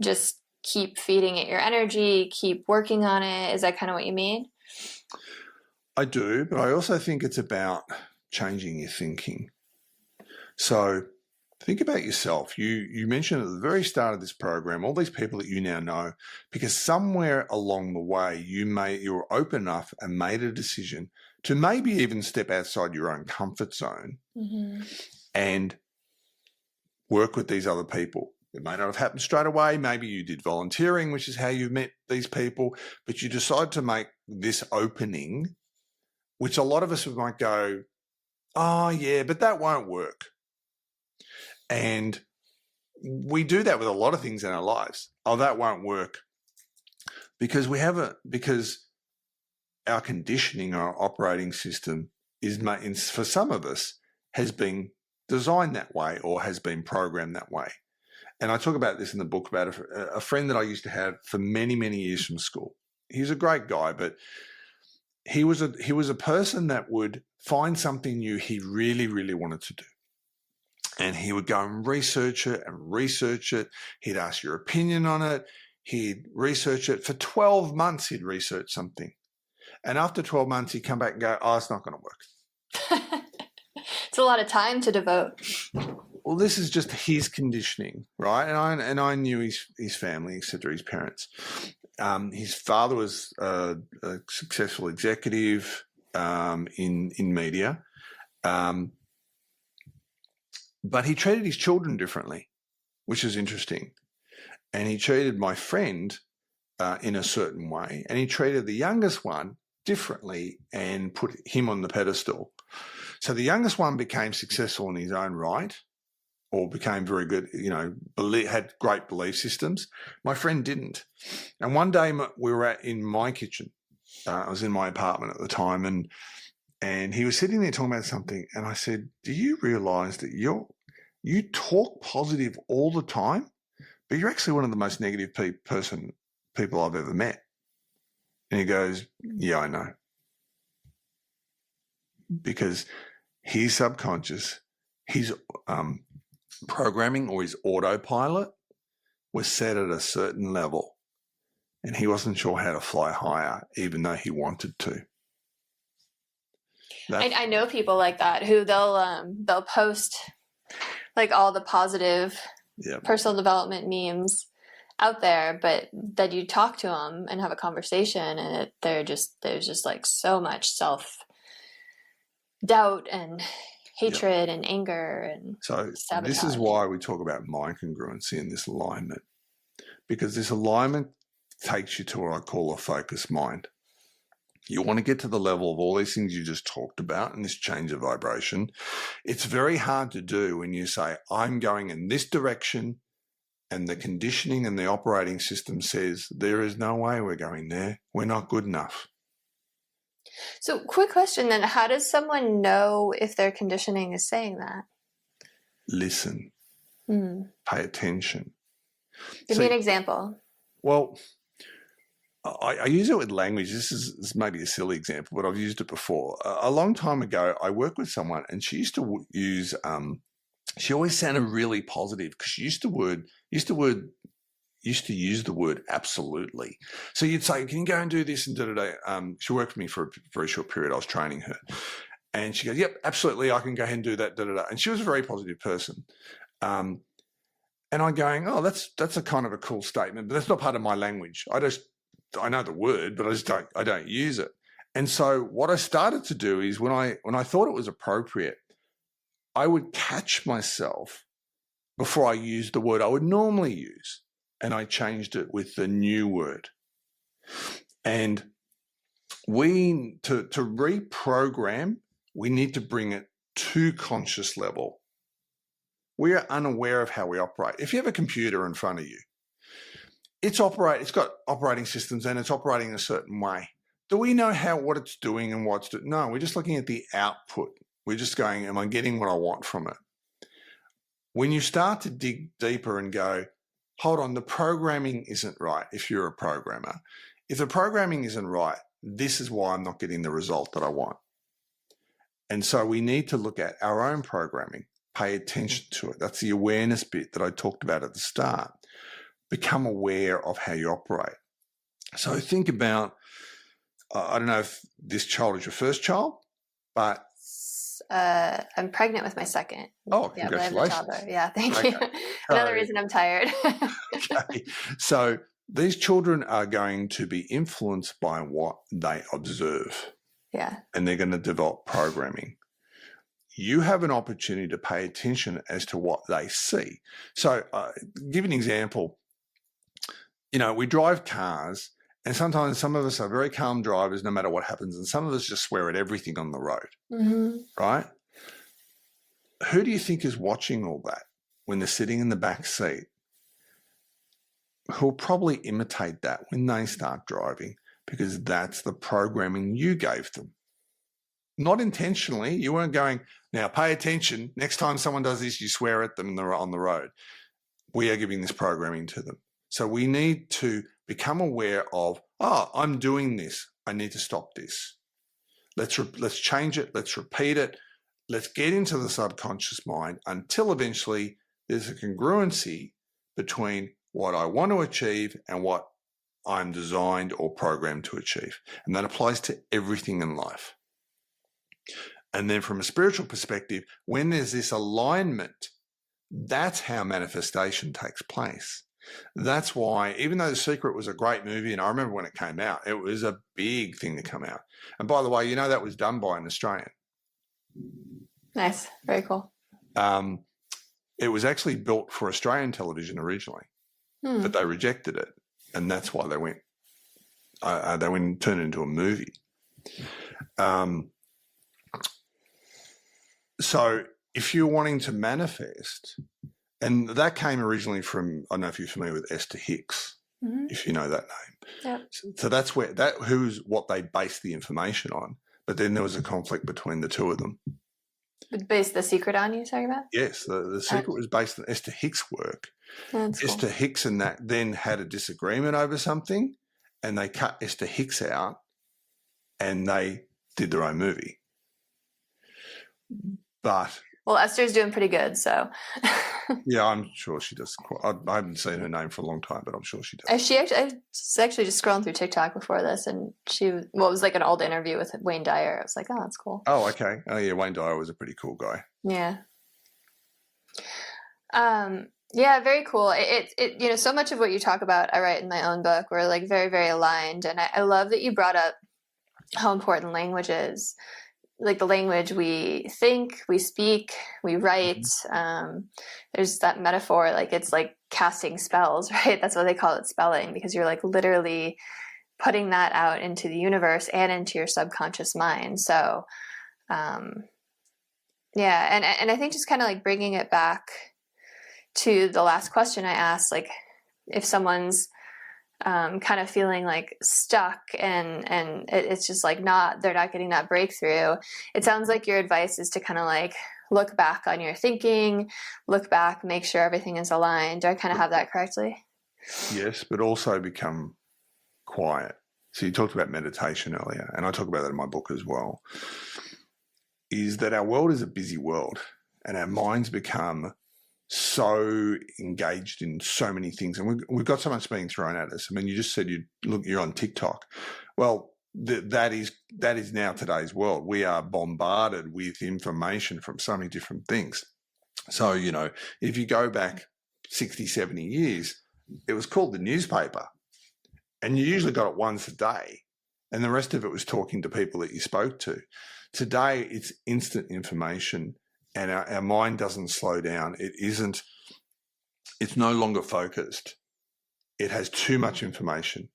just keep feeding it your energy, keep working on it? Is that kind of what you mean? I do, but I also think it's about changing your thinking. So think about yourself. You mentioned at the very start of this program, all these people that you now know, because somewhere along the way, you were open enough and made a decision to maybe even step outside your own comfort zone and work with these other people. It may not have happened straight away. Maybe you did volunteering, which is how you met these people, but you decide to make this opening, which a lot of us might go, oh yeah, but that won't work. And we do that with a lot of things in our lives. Oh, that won't work. Because because our conditioning, our operating system is, for some of us, has been designed that way or has been programmed that way. And I talk about this in the book about a friend that I used to have for many, many years from school. He's a great guy, but he was a person that would find something new he really, really wanted to do. And he would go and research it and research it. He'd ask your opinion on it. He'd research it. For 12 months, he'd research something. And after 12 months, he'd come back and go, oh, it's not going to work. It's a lot of time to devote. Well, this is just his conditioning, right? And I knew his family, etc., his parents. His father was a successful executive in media. But he treated his children differently, which is interesting. And he treated my friend in a certain way, and he treated the youngest one differently and put him on the pedestal. So the youngest one became successful in his own right, or became very good, had great belief systems. My friend didn't. And one day we were in my kitchen. I was in my apartment at the time, and he was sitting there talking about something, and I said, do you realise that you talk positive all the time, but you're actually one of the most negative people I've ever met? And he goes, yeah, I know. Because his subconscious, his programming or his autopilot was set at a certain level, and he wasn't sure how to fly higher, even though he wanted to. I know people like that who they'll post like all the positive personal development memes out there, but then you talk to them and have a conversation, and there's just like so much self-doubt and hatred and anger and sabotage. This is why we talk about mind congruency and this alignment, because this alignment takes you to what I call a focused mind. You want to get to the level of all these things you just talked about and this change of vibration. It's very hard to do when you say, I'm going in this direction, and the conditioning and the operating system says, there is no way we're going there. We're not good enough. So quick question then, how does someone know if their conditioning is saying that? Listen. Pay attention. Give me an example. Well, I use it with language. This is maybe a silly example, but I've used it before. A long time ago, I worked with someone, and she used to use, she always sounded really positive because she used to use the word absolutely. So you'd say, can you go and do this and da-da-da. She worked with me for a very short period. I was training her. And she goes, yep, absolutely, I can go ahead and do that, da-da-da. And she was a very positive person. And I'm going, oh, that's a kind of a cool statement, but that's not part of my language. I know the word, but I don't use it. And so what I started to do is when I thought it was appropriate, I would catch myself before I used the word I would normally use, and I changed it with the new word. And to reprogram, we need to bring it to conscious level. We are unaware of how we operate. If you have a computer in front of you, it's got operating systems and it's operating a certain way. Do we know what it's doing and what's doing? No, we're just looking at the output. We're just going, am I getting what I want from it? When you start to dig deeper and go, hold on, the programming isn't right if you're a programmer. If the programming isn't right, this is why I'm not getting the result that I want. And so we need to look at our own programming, pay attention to it. That's the awareness bit that I talked about at the start. become aware of how you operate. So think about, I don't know if this child is your first child, but I'm pregnant with my second. Oh, yeah, congratulations. But I have a toddler. Yeah, thank you. Another reason I'm tired. Okay. So these children are going to be influenced by what they observe. Yeah. And they're going to develop programming. You have an opportunity to pay attention as to what they see. So give an example. We drive cars, and sometimes some of us are very calm drivers no matter what happens, and some of us just swear at everything on the road, right? Who do you think is watching all that when they're sitting in the back seat? Who'll probably imitate that when they start driving, because that's the programming you gave them. Not intentionally. You weren't going, now pay attention. Next time someone does this, you swear at them on the road. We are giving this programming to them. So we need to become aware of, I'm doing this. I need to stop this. Let's change it. Let's repeat it. Let's get into the subconscious mind until eventually there's a congruency between what I want to achieve and what I'm designed or programmed to achieve. And that applies to everything in life. And then from a spiritual perspective, when there's this alignment, that's how manifestation takes place. That's why, even though The Secret was a great movie, and I remember when it came out, it was a big thing to come out. And by the way, that was done by an Australian. Nice. Very cool. It was actually built for Australian television originally, but they rejected it. And that's why they went and turned it into a movie. So if you're wanting to manifest, and that came originally from, I don't know if you're familiar with Esther Hicks, if you know that name. Yep. So that's who's what they based the information on. But then there was a conflict between the two of them. Based The Secret on, you're talking about? Yes, the Secret was based on Esther Hicks' work. That's cool. Esther Hicks and that then had a disagreement over something, and they cut Esther Hicks out, and they did their own movie. But Esther's doing pretty good, so. Yeah, I'm sure she does. I haven't seen her name for a long time, but I'm sure she does. I was actually just scrolling through TikTok before this, and it was like an old interview with Wayne Dyer. I was like, oh, that's cool. Oh, okay. Oh, yeah, Wayne Dyer was a pretty cool guy. Yeah. Yeah, very cool. It so much of what you talk about, I write in my own book. We're like very, very aligned, and I love that you brought up how important language is. Like the language we think, we speak, we write. There's that metaphor, like it's like casting spells, right? That's why they call it spelling, because you're like literally putting that out into the universe and into your subconscious mind. So, yeah. And I think just kind of like bringing it back to the last question I asked, like if someone's kind of feeling like stuck and it's just like they're not getting that breakthrough. It sounds like your advice is to kind of like look back on your thinking, look back, make sure everything is aligned. Do I kind of have that correctly? Yes, but also become quiet. So you talked about meditation earlier, and I talk about that in my book as well, is that our world is a busy world and our minds become so engaged in so many things, and we've got so much being thrown at us. I mean, you just said you're on TikTok. Well, that is now today's world. We are bombarded with information from so many different things. So, if you go back 60, 70 years, it was called the newspaper, and you usually got it once a day, and the rest of it was talking to people that you spoke to. Today, it's instant information. And our mind doesn't slow down. It's no longer focused. It has too much information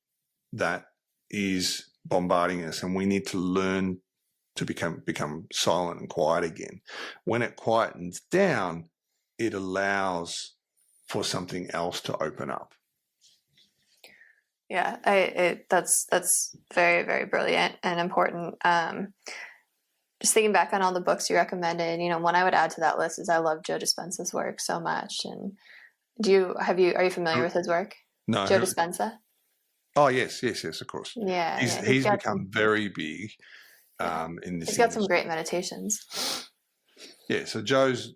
that is bombarding us, and we need to learn to become silent and quiet again. When it quietens down, it allows for something else to open up. Yeah, that's very, very brilliant and important. Just thinking back on all the books you recommended, one I would add to that list is I love Joe Dispenza's work so much. And are you familiar with his work? No. Joe Dispenza? Oh, yes, of course. Yeah. He's become very big in this. He's got some great meditations. Yeah, so Joe's.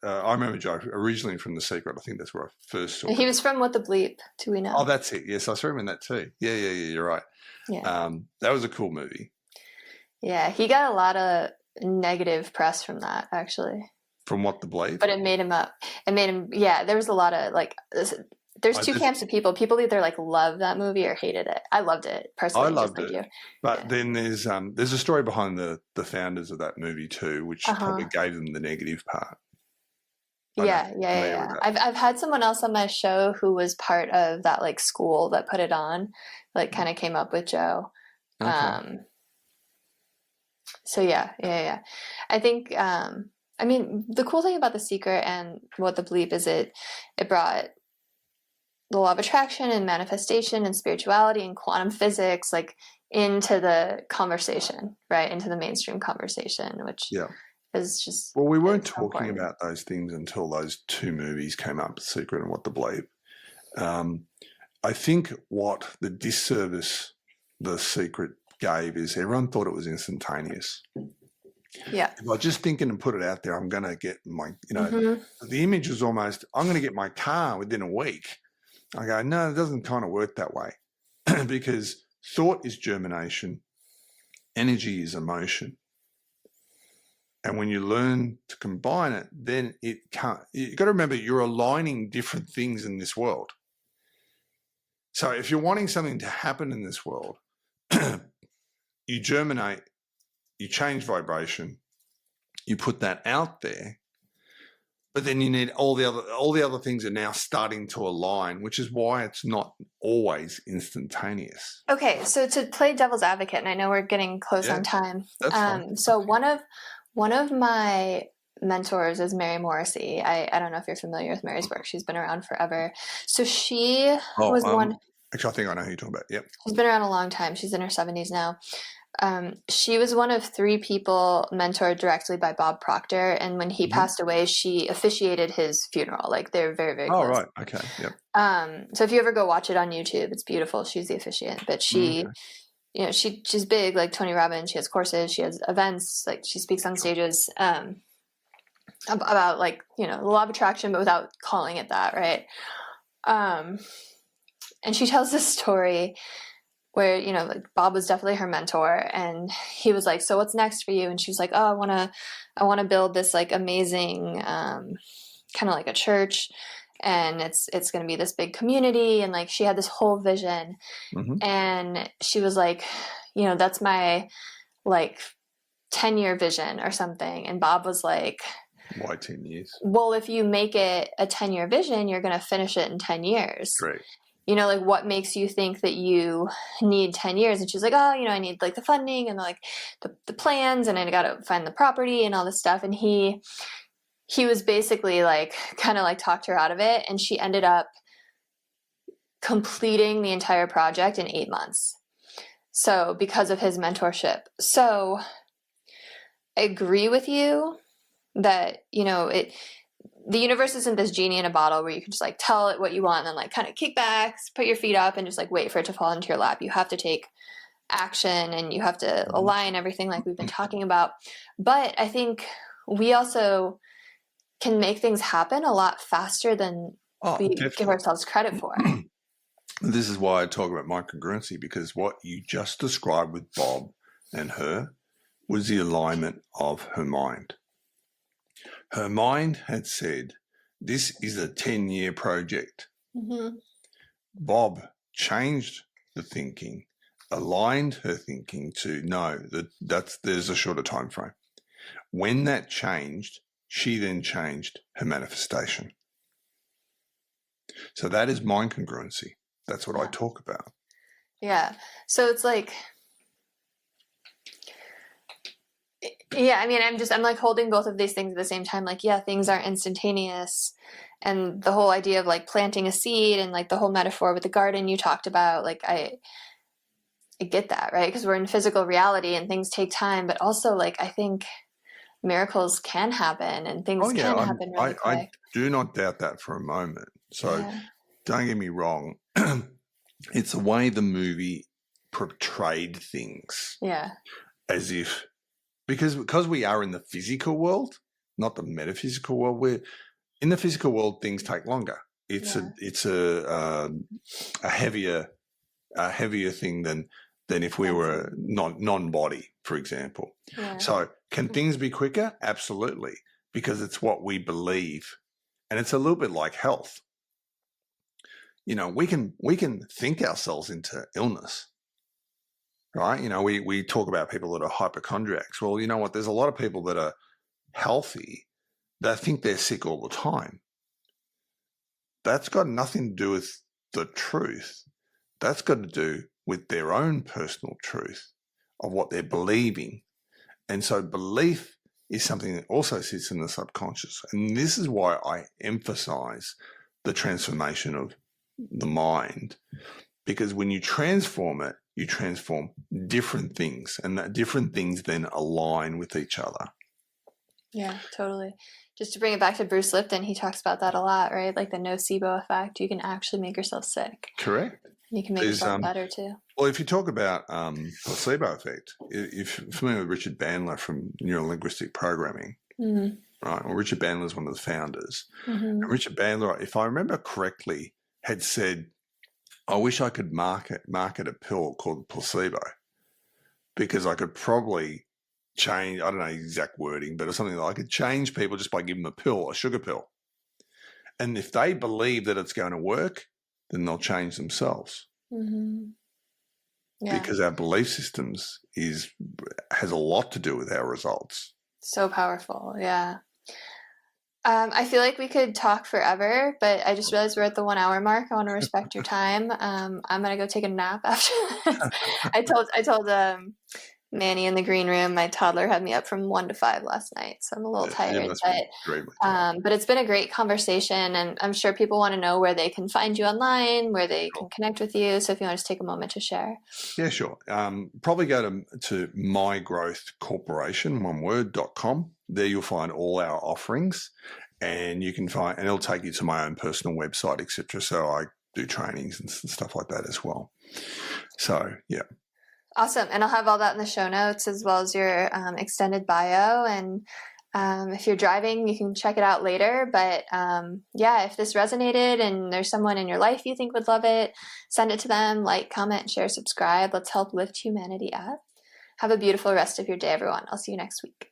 I remember Joe originally from The Secret. I think that's where I first saw him. He was from What the Bleep, do we know? Oh, that's it. Yes, I saw him in that too. Yeah. You're right. Yeah. That was a cool movie. Yeah, he got a lot of negative press from that, actually. From What the Bleep? But it made him up. It made him, yeah, there was a lot of, like, there's two camps of people. People either, like, love that movie or hated it. I loved it, personally. I loved it. You. But then there's a story behind the founders of that movie too, which probably gave them the negative part. Yeah. I've had someone else on my show who was part of that, like, school that put it on, like, kind of came up with Joe. Okay. So yeah. I think, I mean, the cool thing about The Secret and What the Bleep is it brought the law of attraction and manifestation and spirituality and quantum physics, like, into the conversation, right? Into the mainstream conversation, which is just... Well, we weren't talking about those things until those two movies came up, The Secret and What the Bleep. I think what the disservice The Secret gave is everyone thought it was instantaneous. Yeah. If I just think and put it out there, I'm going to get my, the image was almost, I'm going to get my car within a week. I go, no, it doesn't kind of work that way because thought is germination, energy is emotion. And when you learn to combine it, then it can't, you've got to remember you're aligning different things in this world. So if you're wanting something to happen in this world, you germinate, you change vibration, you put that out there, but then you need all the other things are now starting to align, which is why it's not always instantaneous. Okay, so to play devil's advocate, and I know we're getting close on time. That's fine. So one of my mentors is Mary Morrissey. I don't know if you're familiar with Mary's work. She's been around forever. So she was one. Actually, I think I know who you're talking about. Yep. She's been around a long time. She's in her 70s now. She was one of 3 people mentored directly by Bob Proctor, and when he passed away, she officiated his funeral. Like, they're very, very close. Oh, right. Okay. Yep. So if you ever go watch it on YouTube, it's beautiful. She's the officiant, but she, she's big, like Tony Robbins. She has courses, she has events, like she speaks on stages, about, like, the law of attraction, but without calling it that. Right. And she tells this story where, like, Bob was definitely her mentor, and he was like, so what's next for you? And she was like, oh, I want to build this, like, amazing, kind of like a church, and it's going to be this big community. And, like, she had this whole vision, and she was like, that's my, like, 10-year vision or something. And Bob was like, why 10 years? Well, if you make it a 10-year vision, you're going to finish it in 10 years. Great. Like, what makes you think that you need 10 years? And she's like, oh, I need, like, the funding and, like, the plans, and I got to find the property and all this stuff. And he was basically, like, kind of, like, talked her out of it. And she ended up completing the entire project in 8 months. So, because of his mentorship. So I agree with you that, the universe isn't this genie in a bottle where you can just, like, tell it what you want and then, like, kind of kick back, put your feet up, and just, like, wait for it to fall into your lap. You have to take action, and you have to align everything, like we've been talking about. But I think we also can make things happen a lot faster than we give ourselves credit for. This is why I talk about my congruency, because what you just described with Bob and her was the alignment of her mind. Her mind had said, this is a 10-year project. Bob changed the thinking, aligned her thinking to no, there's a shorter time frame. When that changed, she then changed her manifestation. So that is mind congruency. That's what I talk about. Yeah. So it's like, yeah, I mean, I'm like holding both of these things at the same time. Like, yeah, things are instantaneous. And the whole idea of, like, planting a seed and, like, the whole metaphor with the garden you talked about, like, I get that, right? Because we're in physical reality and things take time. But also, like, I think miracles can happen and things can happen really quick. I do not doubt that for a moment. So don't get me wrong. It's the way the movie portrayed things. Yeah. As if, because we are in the physical world, not the metaphysical world. We're in the physical world, things take longer. It's a heavier thing than if we were non-body, for example. Yeah. So can things be quicker? Absolutely, because it's what we believe. And it's a little bit like health. You know, we can think ourselves into illness, right? You know, we talk about people that are hypochondriacs. Well, you know what? There's a lot of people that are healthy that think they're sick all the time. That's got nothing to do with the truth. That's got to do with their own personal truth of what they're believing. And so belief is something that also sits in the subconscious. And this is why I emphasize the transformation of the mind, because when you transform it, you transform different things, and that different things then align with each other. Yeah, totally. Just to bring it back to Bruce Lipton, he talks about that a lot, right? Like the nocebo effect. You can actually make yourself sick. Correct. And you can make yourself better too. Well, if you talk about placebo effect, if you're familiar with Richard Bandler from neurolinguistic programming, right? Well, Richard Bandler is one of the founders. And Richard Bandler, if I remember correctly, had said, I wish I could market a pill called placebo, because I could probably change, I don't know exact wording, but it's something that I could change people just by giving them a pill, a sugar pill. And if they believe that it's going to work, then they'll change themselves. Yeah. Because our belief systems has a lot to do with our results. So powerful. Yeah. I feel like we could talk forever, but I just realized we're at the 1 hour mark. I want to respect your time. I'm going to go take a nap after this. I told Manny in the green room, my toddler had me up from 1 to 5 last night, so I'm a little tired. But it's been a great conversation, and I'm sure people want to know where they can find you online, where they can connect with you. So if you want to just take a moment to share. Yeah, sure. Probably go to mygrowthcorporation.com. There you'll find all our offerings, and you can find, and it'll take you to my own personal website, etc. So I do trainings and stuff like that as well. So yeah. Awesome. And I'll have all that in the show notes, as well as your extended bio. And if you're driving, you can check it out later. But if this resonated and there's someone in your life you think would love it, send it to them, like, comment, share, subscribe. Let's help lift humanity up. Have a beautiful rest of your day, everyone. I'll see you next week.